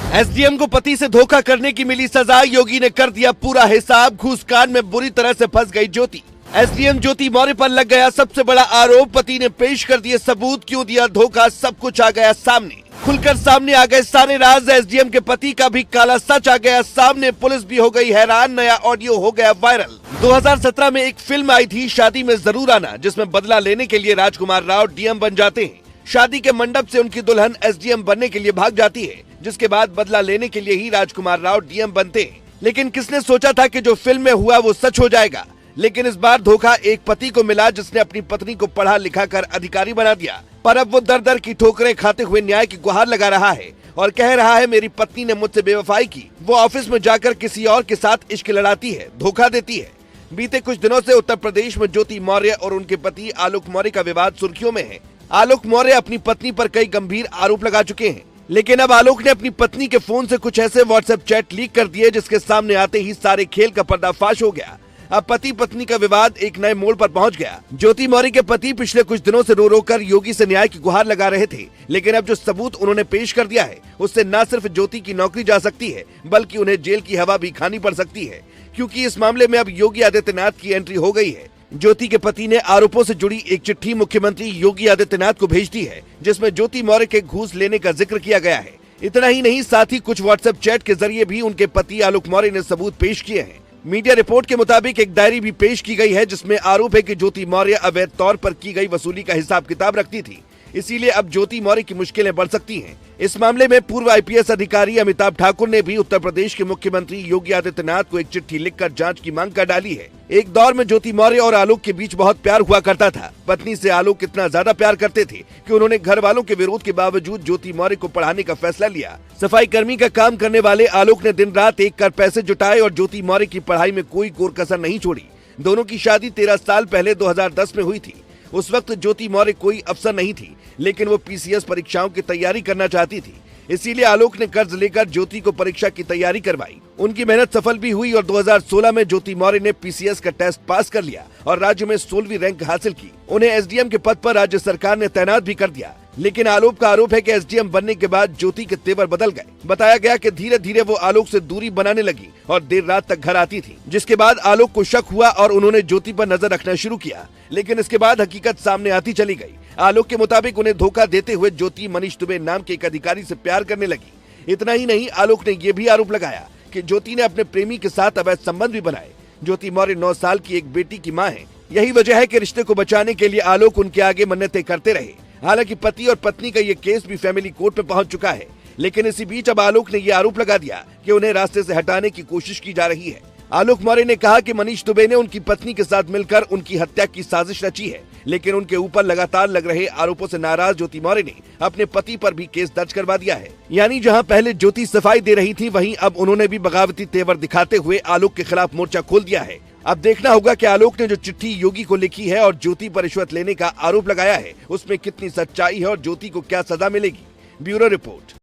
SDM को पति से धोखा करने की मिली सजा, योगी ने कर दिया पूरा हिसाब। घूसकांड में बुरी तरह से फंस गई ज्योति। एसडीएम ज्योति मौर्य पर लग गया सबसे बड़ा आरोप। पति ने पेश कर दिए सबूत, क्यों दिया धोखा, सब कुछ आ गया सामने। खुलकर सामने आ गए सारे राज। एसडीएम के पति का भी काला सच आ गया सामने। पुलिस भी हो गई हैरान, नया ऑडियो हो गया वायरल। 2017 में एक फिल्म आई थी शादी में जरूर आना, जिसमें बदला लेने के लिए राजकुमार राव डीएम बन जाते हैं। शादी के मंडप से उनकी दुल्हन एसडीएम बनने के लिए भाग जाती है, जिसके बाद बदला लेने के लिए ही राजकुमार राव डीएम बनते हैं। लेकिन किसने सोचा था कि जो फिल्म में हुआ वो सच हो जाएगा। लेकिन इस बार धोखा एक पति को मिला, जिसने अपनी पत्नी को पढ़ा लिखा कर अधिकारी बना दिया। पर अब वो दर दर की ठोकरें खाते हुए न्याय की गुहार लगा रहा है और कह रहा है, मेरी पत्नी ने मुझसे बेवफाई की। वो ऑफिस में जाकर किसी और के साथ इश्क लड़ाती है, धोखा देती है। बीते कुछ दिनों से उत्तर प्रदेश में ज्योति मौर्य और उनके पति आलोक मौर्य का विवाद सुर्खियों में है। आलोक मौर्य अपनी पत्नी पर कई गंभीर आरोप लगा चुके हैं, लेकिन अब आलोक ने अपनी पत्नी के फोन से कुछ ऐसे व्हाट्सएप चैट लीक कर दिए, जिसके सामने आते ही सारे खेल का पर्दाफाश हो गया। अब पति पत्नी का विवाद एक नए मोड़ पर पहुंच गया। ज्योति मौर्य के पति पिछले कुछ दिनों से रो रो कर योगी से न्याय की गुहार लगा रहे थे, लेकिन अब जो सबूत उन्होंने पेश कर दिया है, उससे न सिर्फ ज्योति की नौकरी जा सकती है, बल्कि उन्हें जेल की हवा भी खानी पड़ सकती है, क्योंकि इस मामले में अब योगी आदित्यनाथ की एंट्री हो गई है। ज्योति के पति ने आरोपों से जुड़ी एक चिट्ठी मुख्यमंत्री योगी आदित्यनाथ को भेज दी है, जिसमें ज्योति मौर्य के घूस लेने का जिक्र किया गया है। इतना ही नहीं, साथ ही कुछ व्हाट्सएप चैट के जरिए भी उनके पति आलोक मौर्य ने सबूत पेश किए हैं। मीडिया रिपोर्ट के मुताबिक एक डायरी भी पेश की गई है, जिसमें आरोप है कि ज्योति मौर्य अवैध तौर पर की गई वसूली का हिसाब किताब रखती थी। इसीलिए अब ज्योति मौर्य की मुश्किलें बढ़ सकती हैं। इस मामले में पूर्व आईपीएस अधिकारी अमिताभ ठाकुर ने भी उत्तर प्रदेश के मुख्यमंत्री योगी आदित्यनाथ को एक चिट्ठी लिखकर जांच की मांग कर डाली है। एक दौर में ज्योति मौर्य और आलोक के बीच बहुत प्यार हुआ करता था। पत्नी से आलोक इतना ज्यादा प्यार करते थे कि उन्होंने घर वालों के विरोध के बावजूद ज्योति मौर्य को पढ़ाने का फैसला लिया। सफाई कर्मी का काम करने वाले आलोक ने दिन रात एक कर पैसे जुटाए और ज्योति मौर्य की पढ़ाई में कोई कोर कसर नहीं छोड़ी। दोनों की शादी 13 साल पहले 2010 में हुई थी। उस वक्त ज्योति मौर्य कोई अफसर नहीं थी, लेकिन वो पीसीएस परीक्षाओं की तैयारी करना चाहती थी। इसीलिए आलोक ने कर्ज लेकर ज्योति को परीक्षा की तैयारी करवाई। उनकी मेहनत सफल भी हुई और 2016 में ज्योति मौर्य ने पीसीएस का टेस्ट पास कर लिया और राज्य में 16वीं रैंक हासिल की। उन्हें एसडीएम के पद पर राज्य सरकार ने तैनात भी कर दिया। लेकिन आलोक का आरोप है कि एसडीएम बनने के बाद ज्योति के तेवर बदल गए। बताया गया कि धीरे धीरे वो आलोक से दूरी बनाने लगी और देर रात तक घर आती थी, जिसके बाद आलोक को शक हुआ और उन्होंने ज्योति पर नजर रखना शुरू किया। लेकिन इसके बाद हकीकत सामने आती चली गई। आलोक के मुताबिक उन्हें धोखा देते हुए ज्योति मनीष दुबे नाम के एक अधिकारी से प्यार करने लगी। इतना ही नहीं, आलोक ने ये भी आरोप लगाया कि ज्योति ने अपने प्रेमी के साथ अवैध संबंध भी बनाए। ज्योति मौर्य 9 साल की एक बेटी की मां है। यही वजह है कि रिश्ते को बचाने के लिए आलोक उनके आगे मन्नतें करते रहे। हालांकि पति और पत्नी का ये केस भी फैमिली कोर्ट में पहुंच चुका है, लेकिन इसी बीच अब आलोक ने ये आरोप लगा दिया कि उन्हें रास्ते से हटाने की कोशिश की जा रही है। आलोक मौर्य ने कहा कि मनीष दुबे ने उनकी पत्नी के साथ मिलकर उनकी हत्या की साजिश रची है, लेकिन उनके ऊपर लगातार लग रहे आरोपों से नाराज ज्योति मौर्य ने अपने पति पर भी केस दर्ज करवा दिया है। यानी जहां पहले ज्योति सफाई दे रही थी, वहीं अब उन्होंने भी बगावती तेवर दिखाते हुए आलोक के खिलाफ मोर्चा खोल दिया है। अब देखना होगा कि आलोक ने जो चिट्ठी योगी को लिखी है और ज्योति पर रिश्वत लेने का आरोप लगाया है, उसमें कितनी सच्चाई है और ज्योति को क्या सजा मिलेगी। Bureau report.